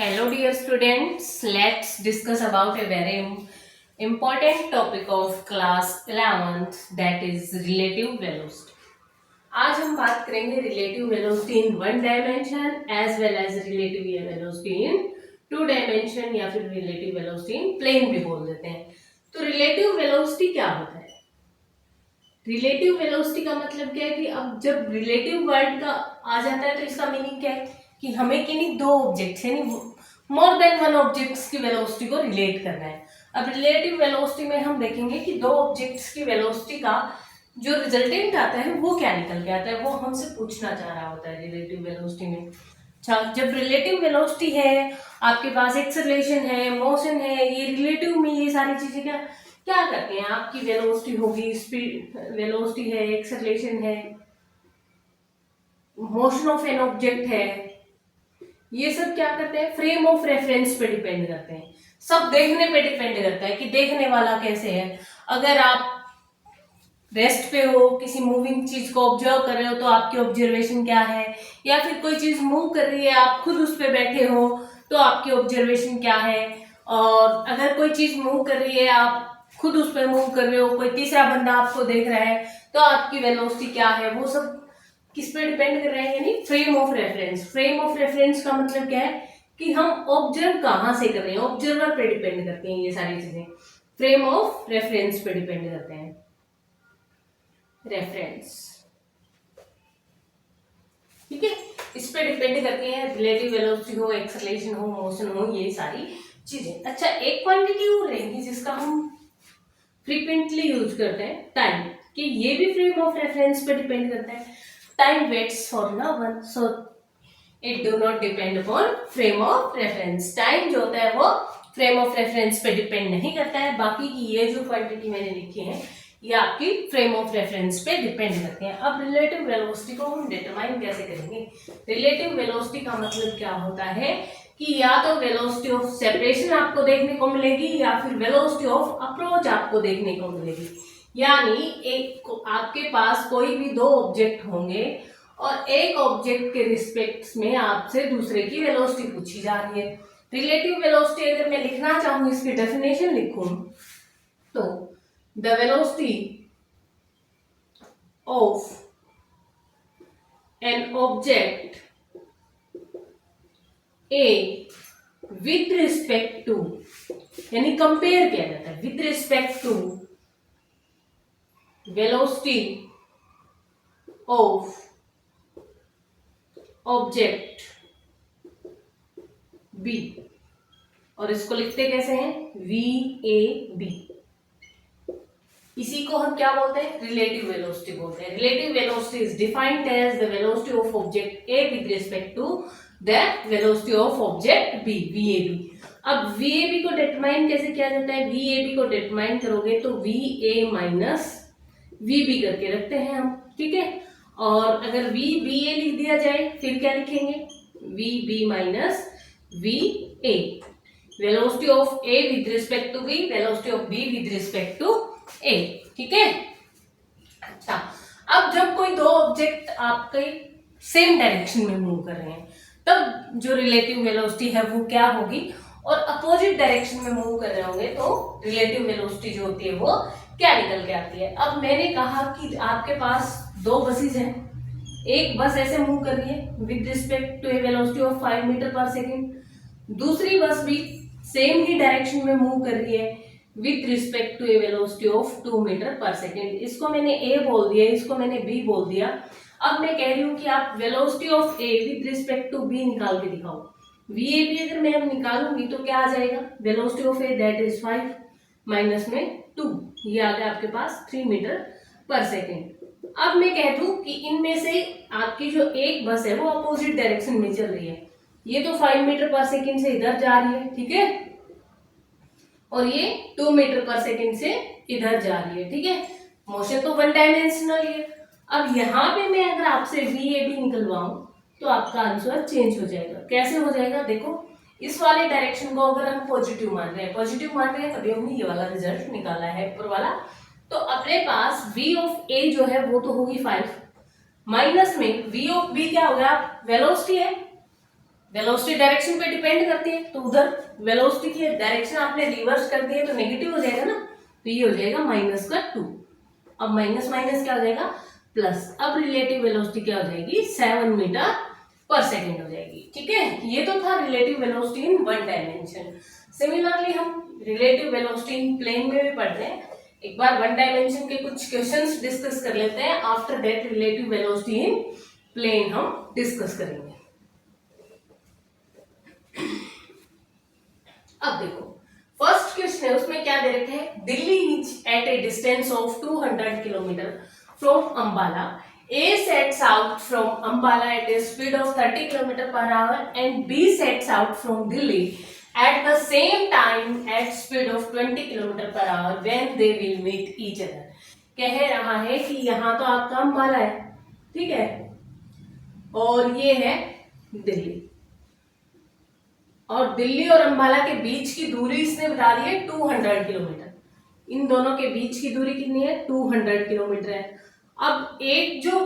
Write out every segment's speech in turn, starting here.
Hello dear students, let's discuss about a very important topic of class 11th that is relative velocity. आज हम बात करेंगे relative velocity in one dimension as well as relative velocity in two dimension या फिर relative velocity in plane भी बोल देते हैं. तो relative velocity क्या होता है? रिलेटिव वेलोसिटी का मतलब क्या है कि अब जब रिलेटिव वर्ड का आ जाता है तो इसका मीनिंग क्या है कि हमें किन्हीं दो ऑब्जेक्ट्स यानी मोर देन वन ऑब्जेक्ट्स की वेलोसिटी को रिलेट करना है. अब रिलेटिव वेलोसिटी में हम देखेंगे कि दो ऑब्जेक्ट्स की वेलोसिटी का जो रिजल्टेंट आता है वो क्या निकल के आता है, वो हमसे पूछना चाह रहा होता है रिलेटिव वेलोसिटी में. अच्छा, जब रिलेटिव वेलोसिटी है, आपके पास एक्सेलरेशन है, मोशन है, ये रिलेटिव में ये सारी चीजें क्या क्या करते हैं, आपकी वेलोसिटी होगी, स्पीड वेलोसिटी है, एक्सेलरेशन है, मोशन ऑफ एन ऑब्जेक्ट है, ये सब क्या करते हैं, फ्रेम ऑफ रेफरेंस पे डिपेंड करते हैं. सब देखने पे डिपेंड करता है कि देखने वाला कैसे है. अगर आप रेस्ट पे हो, किसी मूविंग चीज को ऑब्जर्व कर रहे हो तो आपकी ऑब्जर्वेशन क्या है, या फिर कोई चीज मूव कर रही है, आप खुद उस पर बैठे हो तो आपकी ऑब्जर्वेशन क्या है. और अगर कोई चीज मूव कर रही है, आप खुद उस पर मूव कर रहे हो, कोई तीसरा बंदा आपको देख रहा है तो आपकी वेलोसिटी क्या है, वो सब किस पे डिपेंड कर रहे हैं, यानी frame of reference. Frame of reference का मतलब क्या है कि हम ऑब्जर्व कहाँ से कर रहे हैं, ऑब्जर्वर पे डिपेंड करती हैं ये सारी चीजें. फ्रेम ऑफ रेफरेंस पे डिपेंड करते हैं. रेफरेंस, ठीक है, इस पे डिपेंड करती है रिलेटिव वेलोसिटी हो, एक्सेलरेशन हो, मोशन हो, ये सारी चीजें. अच्छा, एक क्वांटिटी और रहेगी जिसका हम फ्रीक्वेंटली यूज करते हैं, टाइम, कि ये भी फ्रेम ऑफ रेफरेंस पे डिपेंड करता है. Time waits for no one, so it do not depend upon frame of reference. Time जो होता है वो फ्रेम ऑफ रेफरेंस पे डिपेंड नहीं करता है. बाकी की ये जो क्वांटिटी मैंने लिखी है ये आपकी फ्रेम ऑफ रेफरेंस पे डिपेंड करते हैं. अब रिलेटिव वेलोसिटी को हम डिटरमाइन कैसे करेंगे. रिलेटिव वेलोसिटी का मतलब क्या होता है कि या तो वेलोसिटी ऑफ सेपरेशन आपको देखने को मिलेगी या फिर वेलोसिटी ऑफ अप्रोच आपको देखने को मिलेगी. यानी एक आपके पास कोई भी दो ऑब्जेक्ट होंगे और एक ऑब्जेक्ट के रिस्पेक्ट में आपसे दूसरे की वेलोसिटी पूछी जा रही है. रिलेटिव वेलोसिटी अगर मैं लिखना चाहूँ, इसकी डेफिनेशन लिखूं तो the velocity of an object A with respect to, यानी कंपेयर किया जाता है with respect to velocity of object B, और इसको लिखते कैसे हैं, VAB. इसी को हम क्या बोलते हैं, रिलेटिव वेलोसिटी बोलते हैं. Relative velocity is defined as the velocity of object A with respect to the velocity of object B, VAB. अब वीएबी को डिटरमाइन कैसे किया जाता है, वीएबी को डिटरमाइन करोगे तो वीए माइनस वीबी करके रखते हैं हम, ठीक है. और अगर वीबीए लिख दिया जाए फिर क्या लिखेंगे, VB minus VA. Velocity of A with respect to B, velocity of B with respect to A, ठीक है. अच्छा, अब जब कोई दो ऑब्जेक्ट आपके सेम डायरेक्शन में मूव कर रहे हैं तब जो रिलेटिव वेलोसिटी है वो क्या होगी, और अपोजिट डायरेक्शन में मूव कर रहे होंगे तो रिलेटिव वेलोसिटी जो होती है वो क्या निकल के आती है. अब मैंने कहा कि आपके पास दो बसेस हैं, एक बस ऐसे मूव कर रही है with respect to a velocity of 5 metre per second, दूसरी बस भी सेम ही डायरेक्शन में मूव कर रही है with respect to a velocity of 2 metre per second. इसको मैंने ए बोल दिया, इसको मैंने बी बोल दिया. अब मैं कह रही हूँ कि आप velocity of A with respect to B निकाल के दिखाओ. वी ए बी अगर मैं अब निकालूंगी तो क्या आ जाएगा, velocity of A that is 5 minus में 2, ये आ गया आपके पास 3 मीटर पर सेकेंड. अब मैं कह दूं कि इनमें से आपकी जो एक बस है वो अपोजिट डायरेक्शन में चल रही है. ये तो 5 मीटर पर सेकेंड से इधर जा रही है, ठीक है, और ये 2 मीटर पर सेकेंड से इधर जा रही है, ठीक है. मोशन तो वन डायमेंशनल है. अब यहाँ पे मैं अगर आपसे वीएबी निकलवाऊं तो आपका आंसर चेंज हो जाएगा. कैसे हो जाएगा, देखो, इस वाले डायरेक्शन को अगर हम पॉजिटिव मान रहे हैं तभी हमने ये वाला रिजल्ट निकाला है ऊपर वाला. तो अपने पास वी ऑफ ए जो है वो तो होगी 5 माइनस में वी ऑफ बी क्या होगा, वेलोसिटी है वेलोसिटी डायरेक्शन पे डिपेंड करती है, तो उधर वेलोसिटी की डायरेक्शन आपने रिवर्स कर दी है तो नेगेटिव हो जाएगा ना, तो ये हो जाएगा -2। अब माइनस माइनस क्या हो जाएगा प्लस। अब रिलेटिव वेलोसिटी क्या हो जाएगी 7 मीटर पर सेकेंड हो जाएगी। ठीक है, ये तो था relative velocity in one dimension. Similarly हम रिलेटिव वेलोसिटी इन प्लेन में भी पढ़ रहे हैं। एक बार वन डायमेंशन के कुछ क्वेश्चंस डिस्कस कर लेते हैं, after that relative velocity in plane हम डिस्कस करेंगे। अब देखो फर्स्ट क्वेश्चन है, उसमें क्या दे रखे हैं, Delhi is at a distance of 200 kilometre from Ambala. A sets out from Ambala at a speed of 30 km per hour and B sets out from Delhi at the same time at speed of 20 km per hour when they will meet each other। कह रहा है कि यहाँ तो आपका अंबाला है, ठीक है, और ये है दिल्ली, और दिल्ली और अंबाला के बीच की दूरी इसने बता दी है 200 किलोमीटर। इन दोनों के बीच की दूरी कितनी है 200 किलोमीटर है। अब एक जो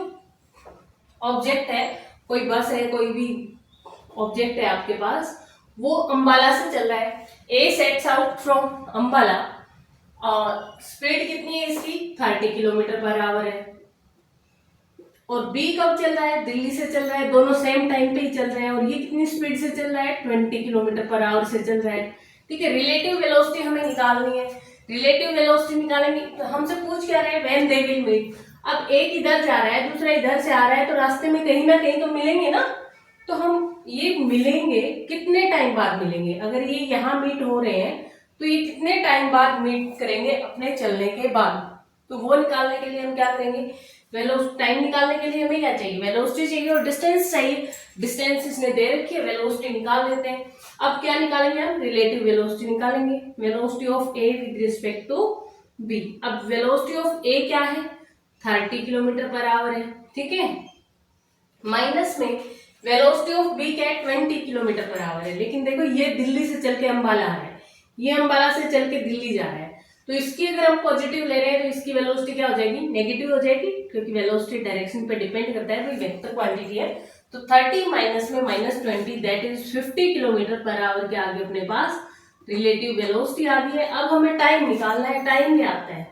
ऑब्जेक्ट है, कोई बस है, कोई भी ऑब्जेक्ट है आपके पास, वो अंबाला से चल रहा है। ए सेट्स आउट फ्रॉम अंबाला और स्पीड कितनी है इसकी 30 किलोमीटर पर आवर है, और बी कब चल रहा है दिल्ली से चल रहा है, दोनों सेम टाइम पे ही चल रहे हैं, और ये कितनी स्पीड से चल रहा है 20 किलोमीटर पर आवर से चल रहा है। ठीक है, रिलेटिव वेलोसिटी हमें निकालनी है। रिलेटिव वेलोसिटी निकालेंगे तो हमसे पूछ क्या रहे हैं व्हेन दे विल मीट। अब एक इधर जा रहा है, दूसरा इधर से आ रहा है, तो रास्ते में कहीं ना कहीं तो मिलेंगे ना, तो हम ये मिलेंगे कितने टाइम बाद मिलेंगे। अगर ये यहाँ मीट हो रहे हैं तो ये कितने टाइम बाद मीट करेंगे अपने चलने के बाद, तो वो निकालने के लिए हम क्या करेंगे, वेलोसिटी टाइम निकालने के लिए हमें क्या चाहिए, वेलोसिटी चाहिए और डिस्टेंस चाहिए। डिस्टेंस इसने दे रखी है, वेलोसिटी निकाल लेते हैं। अब क्या निकालेंगे हम, रिलेटिव वेलोसिटी निकालेंगे, velocity of A with respect to B. अब वेलोसिटी ऑफ ए क्या है 30 किलोमीटर पर आवर है, ठीक है, माइनस में वेलोसिटी ऑफ बी क्या है 20 किलोमीटर पर आवर है। लेकिन देखो ये दिल्ली से चल के अंबाला आ रहा है, ये अंबाला से चल के दिल्ली जा रहा है, तो इसकी अगर हम पॉजिटिव ले रहे हैं तो इसकी वेलोसिटी क्या हो जाएगी नेगेटिव हो जाएगी, क्योंकि वेलोसिटी डायरेक्शन पे डिपेंड करता है, कोई वेक्टर क्वांटिटी है। तो 30 माइनस में -20 that is 50 kilometre per our के आगे अपने पास रिलेटिव वेलोसिटी आ गई है। अब हमें टाइम निकालना है, टाइम क्या आता है,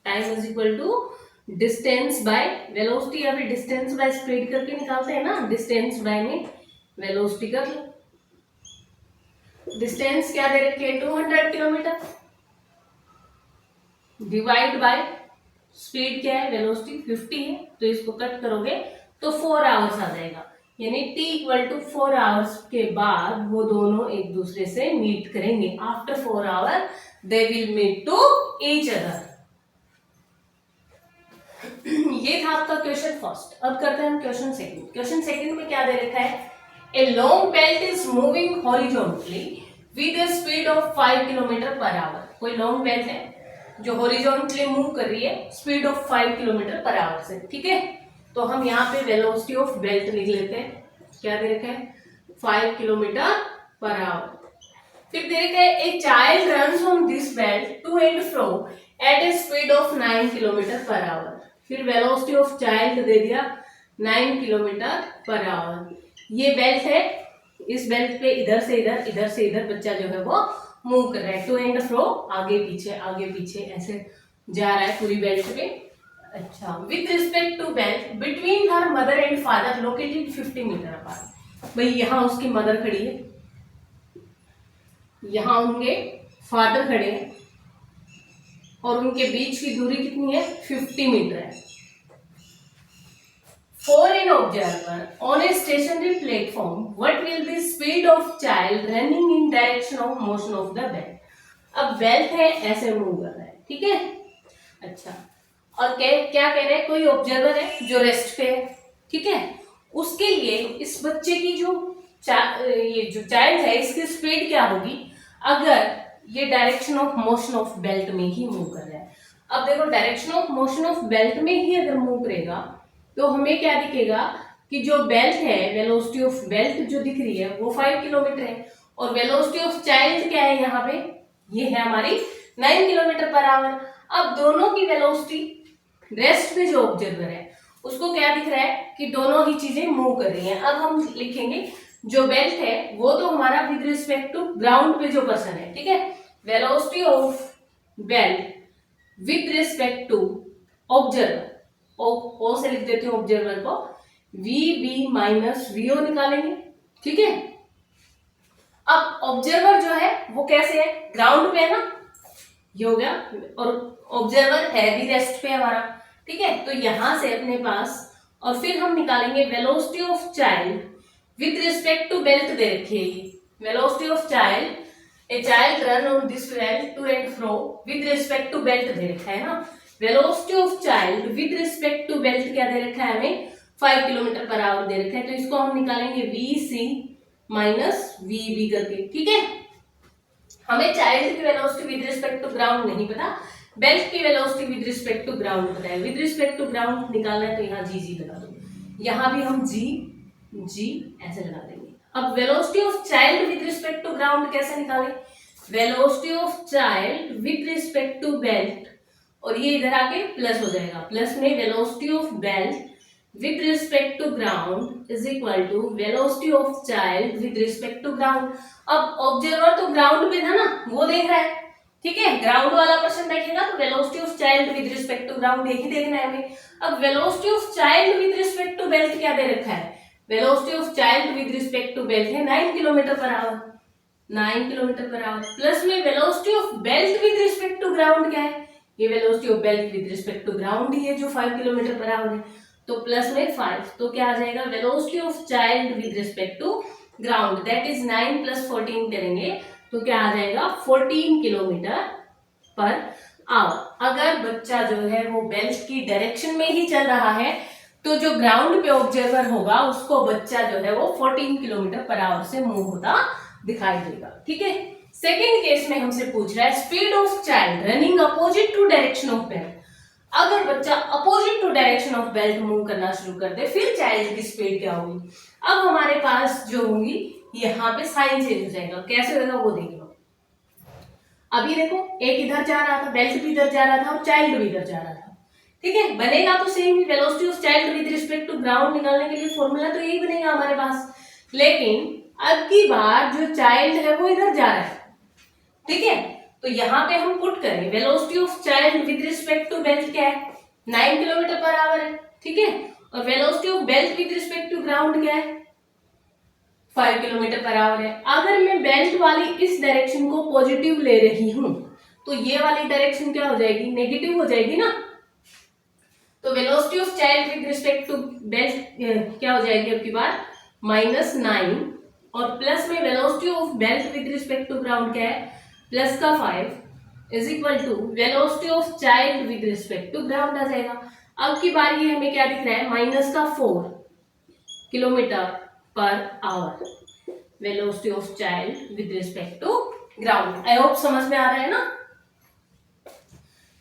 time is equal to distance by velocity, या फिर डिस्टेंस बाय स्पीड करके निकालते हैं ना, डिस्टेंस बाय में वेलोसिटी कर लो। डिस्टेंस क्या दे रखी है 200 किलोमीटर, डिवाइड बाय स्पीड क्या है वेलोसिटी 50 है, तो इसको कट करोगे तो 4 आवर्स आ जाएगा, यानी t इक्वल टू 4 आवर्स के बाद वो दोनों एक दूसरे से मीट करेंगे। After 4 hour they will meet to each other. ये था आपका क्वेश्चन फर्स्ट। अब करते हैं हम क्वेश्चन सेकंड। क्वेश्चन सेकंड में क्या दे रखा है, a long belt is moving horizontally with A speed of 5 kilometre per our. कोई लॉन्ग बेल्ट है जो हॉरिजॉन्टली मूव कर रही है speed of 5 kilometre per our से, ठीक है। तो हम यहाँ पे वेलोसिटी ऑफ बेल्ट लिख लेते हैं, क्या दे रखा है 5 किलोमीटर पर आवर। फिर दे रखा है a child runs on this belt to and fro at a speed of 9 kilometre per hour. फिर वेलोसिटी ऑफ चाइल्ड दे दिया 9 किलोमीटर पर आवर। ये बेल्ट है, इस बेल्ट पे इधर से इधर बच्चा जो है वो मूव कर रहा है, टू एंड फ्रो, आगे पीछे ऐसे जा रहा है पूरी बेल्ट पे। अच्छा, with respect to belt between her mother and father located 50 metre apart. भाई यहाँ उसकी मदर खड़ी है, यहाँ उनके फादर खड़े हैं, और उनके बीच की दूरी कितनी है 50 मीटर है। For an observer on a stationary platform, what will be speed of child running in direction of motion of the belt? अब बेल्ट है ऐसे मूव कर रहा है, ठीक है। अच्छा, और क्या कह रहे हैं, कोई ऑब्जर्वर है जो रेस्ट पे है, ठीक है, उसके लिए इस बच्चे की ये जो चाइल्ड है इसकी स्पीड क्या होगी अगर ये direction of motion of belt में ही मूव कर रहा है। अब देखो direction of motion of belt में ही अगर मूव करेगा तो हमें क्या दिखेगा कि जो बेल्ट है वेलोसिटी ऑफ बेल्ट जो दिख रही है वो 5 किलोमीटर है, और वेलोसिटी ऑफ चाइल्ड क्या है यहाँ पे, ये है हमारी 9 किलोमीटर पर आवर। अब दोनों की वेलोसिटी रेस्ट पे जो ऑब्जर्वर है उसको क्या दिख रहा है कि दोनों ही चीजें मूव कर रही हैं। अब हम लिखेंगे जो बेल्ट है वो तो हमारा विद रिस्पेक्ट टू ग्राउंड पे जो पर्सन है, ठीक है, velocity of belt with respect to observer, O से लिख देती हूँ ऑब्जर्वर को, वी बी माइनस वीओ निकालेंगे, ठीक है। अब ऑब्जर्वर जो है वो कैसे है, ग्राउंड पे है ना, ये हो गया, और ऑब्जर्वर है भी रेस्ट पे हमारा, ठीक है। तो यहां से अपने पास, और फिर हम निकालेंगे velocity of child with respect to belt दे रखी है, velocity of child, a child run on this belt to and fro with respect to belt दे रखा है ना। Velocity of child with respect to belt क्या दे रखा है हमें, 5 किलोमीटर पर आवर दे रखा है। तो इसको हम निकालेंगे V C minus V B करके, ठीक है। हमें चाइल्ड की velocity with respect to ground नहीं पता, बेल्ट की velocity with respect to ground पता है। विद रिस्पेक्ट टू ग्राउंड निकालना है तो यहाँ जी जी लगा दो, यहाँ भी हम जी जी ऐसे लगा देंगे। अब velocity of child with respect to ground कैसे निकालें, velocity of child with respect to belt, और ये इधर आके प्लस हो जाएगा, प्लस में velocity of belt with respect to ground is equal to velocity of child with respect to ground। अब ऑब्जर्वर तो ग्राउंड पे था ना, वो देख रहा है, ठीक है, ग्राउंड वाला पर्सन देखेगा तो velocity of child with respect to ground यही देखना है हमें। अब velocity of child with respect to belt क्या दे रखा है, velocity of child with respect to belt है 9 kilometre per hour, 9 kilometre per hour, plus में velocity of belt with respect to ground क्या है, ये velocity of belt with respect to ground ही है जो 5 किलोमीटर पर आवर है, तो प्लस में 5, तो क्या आ जाएगा velocity of child with respect to ground that is 9 plus 14 करेंगे तो क्या आ जाएगा 14 किलोमीटर पर आवर। अगर बच्चा जो है वो बेल्ट की डायरेक्शन में ही चल रहा है तो जो ग्राउंड पे ऑब्जर्वर होगा उसको बच्चा जो है वो 14 किलोमीटर पर आवर से मूव होता दिखाई देगा, ठीक है। सेकेंड केस में हमसे पूछ रहा है speed of child running opposite to direction of belt. अगर बच्चा opposite to direction of belt move करना शुरू कर दे फिर चाइल्ड की स्पीड क्या होगी। अब हमारे पास जो होगी यहाँ पे साइन चेंज हो जाएगा, कैसे होगा वो देखो। अभी देखो एक इधर जा रहा था, बेल्ट भी इधर जा रहा था और चाइल्ड भी इधर जा रहा था, ठीक है, बनेगा तो सेम ही, velocity of child with respect to ground निकालने के लिए फॉर्मूला तो यही बनेगा हमारे पास। लेकिन अब की बार जो चाइल्ड है वो इधर जा रहा है, ठीक है, तो यहाँ पे हम पुट करें velocity of child with respect to belt क्या है 9 किलोमीटर पर आवर है, ठीक है, और velocity of belt with respect to ground क्या है 5 किलोमीटर पर आवर है। अगर मैं बेल्ट वाली इस डायरेक्शन को पॉजिटिव ले रही हूं तो ये वाली डायरेक्शन क्या हो जाएगी, नेगेटिव हो जाएगी ना। तो velocity of child with respect to belt क्या हो जाएगी अब की बार -9, और प्लस में velocity of belt with respect to ground क्या है प्लस का 5 is equal to velocity of child with respect to ground आ जाएगा। अब की बार ये हमें क्या दिख रहा है -4 kilometre per hour velocity of child with respect to ground. I hope समझ में आ रहा है ना।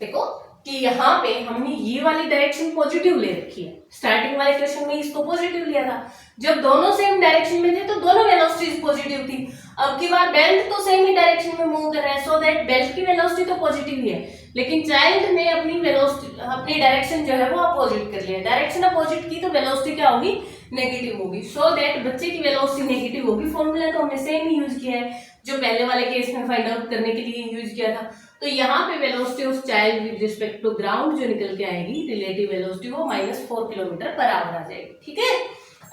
देखो कि यहाँ पे हमने ये वाली डायरेक्शन पॉजिटिव ले रखी है, स्टार्टिंग वाले क्वेश्चन में इसको पॉजिटिव लिया था, जब दोनों सेम डायरेक्शन में थे तो दोनों वेलोसिटीज पॉजिटिव थी। अब की बार बेल्ट तो सेम ही डायरेक्शन में मूव कर रहा है, सो दैट बेल्ट की वेलोसिटी तो पॉजिटिव ही है, लेकिन चाइल्ड ने अपनी वेलोसिटी अपनी डायरेक्शन जो है वो अपोजिट कर लिया। डायरेक्शन अपोजिट की तो वेलोसिटी क्या होगी नेगेटिव होगी, सो दैट बच्चे की वेलोसिटी नेगेटिव होगी। फॉर्मूला तो हमने सेम ही यूज किया है जो पहले वाले केस में फाइंड आउट करने के लिए यूज किया था। तो यहाँ पे velocity of child with respect to ground जो निकल के आएगी रिलेटिव वेलोसिटी वो -4 किलोमीटर पर आवर आ जाएगी, ठीक है।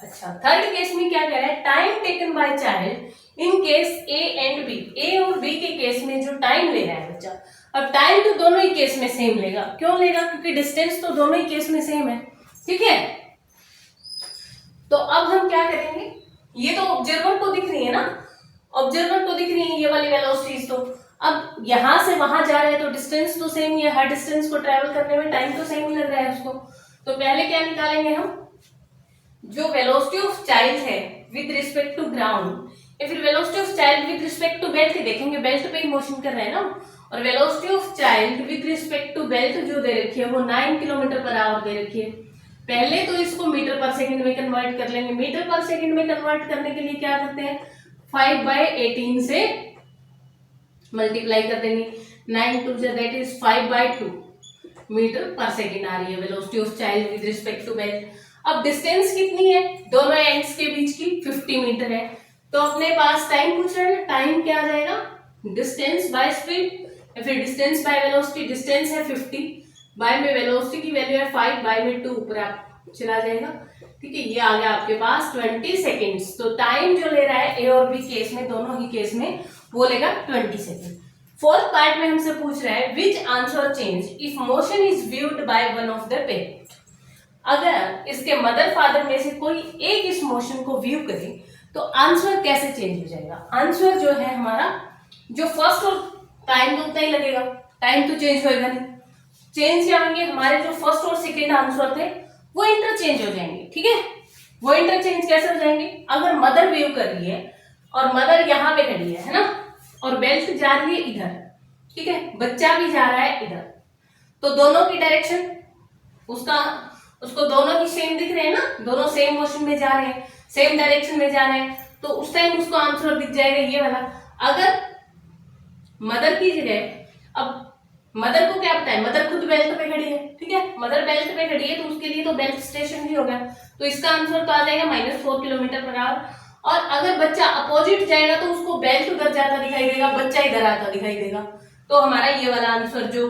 अच्छा, थर्ड केस में क्या कह रहा है, time taken by child in case A and B, A और बी के केस में जो टाइम ले रहा है बच्चा, अब टाइम तो दोनों ही केस में सेम लेगा, क्यों लेगा, क्योंकि डिस्टेंस तो दोनों ही केस में सेम है, ठीक है। तो अब हम क्या करेंगे, ये तो ऑब्जर्वर को दिख रही है ना, ऑब्जर्वर को दिख रही है ये वाली वेलोसिटीज, तो अब यहां से वहां जा रहे हैं तो डिस्टेंस तो सेम ही है, हर डिस्टेंस को ट्रेवल करने में टाइम तो सेम ही लग रहा है उसको। तो पहले क्या निकालेंगे हम, जो वेलोसिटी ऑफ चाइल्ड है विद रिस्पेक्ट टू ग्राउंड या फिर velocity of child with respect to belt देखेंगे, बेल्ट पे ही मोशन कर रहे हैं ना, और velocity of child with respect to belt जो दे रखी है वो 9 किलोमीटर पर आवर दे रखी है। पहले तो इसको मीटर पर सेकंड में कन्वर्ट कर लेंगे, मीटर पर सेकंड में कन्वर्ट करने के लिए क्या करते हैं 5/18 से मल्टीप्लाई कर देंगे, 9 2 that is 5/2, metre per second आ रही है velocity of child with respect to belt. अब डिस्टेंस कितनी है दोनों एंड्स के बीच की 50 मीटर है, तो अपने पास टाइम पूछ रहा है, टाइम क्या आ जाएगा डिस्टेंस बाय स्पीड या फिर डिस्टेंस बाय वेलोसिटी। डिस्टेंस है 50, बाय में वेलोसिटी की वैल्यू है 5, बाय में 2 ऊपर आप चला जाएगा। ठीक है, ये आ गया आपके पास 20 सेकेंड्स। तो टाइम जो ले रहा है ए और बी केस में, दोनों ही केस में वो लेगा 20 सेकेंड। फोर्थ पार्ट में हमसे पूछ रहा है विच answer change if motion is viewed by one of the parent. अगर इसके मदर फादर में से कोई एक इस मोशन को व्यू करे तो आंसर कैसे चेंज हो जाएगा। आंसर जो है हमारा जो फर्स्ट और टाइम तो उतना ही लगेगा, टाइम तो चेंज होएगा नहीं। चेंज क्या होंगे हमारे जो फर्स्ट और सेकेंड आंसर थे वो इंटरचेंज हो जाएंगे। ठीक है, वो इंटरचेंज कैसे हो जाएंगे, अगर मदर व्यू कर रही है और मदर यहाँ पे खड़ी है ना, और बेल्ट जा रही है इधर, ठीक है, बच्चा भी जा रहा है इधर, तो दोनों की डायरेक्शन उसको दोनों ही सेम दिख रहे हैं ना, दोनों सेम मोशन में जा रहे हैं, सेम डायरेक्शन में जा रहे हैं, तो उस टाइम उसको आंसर दिख जाएगा ये वाला। अगर मदर की जगह, अब मदर को क्या पता है, मदर खुद बेल्ट पे खड़ी है, ठीक है, मदर बेल्ट पे खड़ी है तो उसके लिए तो बेल्ट स्टेशन भी होगा, तो इसका आंसर तो आ जाएगा -4 किलोमीटर पर आवर। और अगर बच्चा अपोजिट जाएगा तो उसको बेल्ट उधर जाता दिखाई देगा, बच्चा इधर आता दिखाई देगा, तो हमारा ये वाला आंसर जो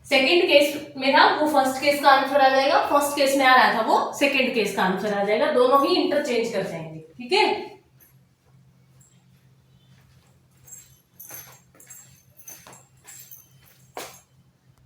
सेकंड केस में था वो फर्स्ट केस का आंसर आ जाएगा, फर्स्ट केस में आ रहा था वो सेकंड केस का आंसर आ जाएगा, दोनों ही इंटरचेंज कर जाएंगे। ठीक है।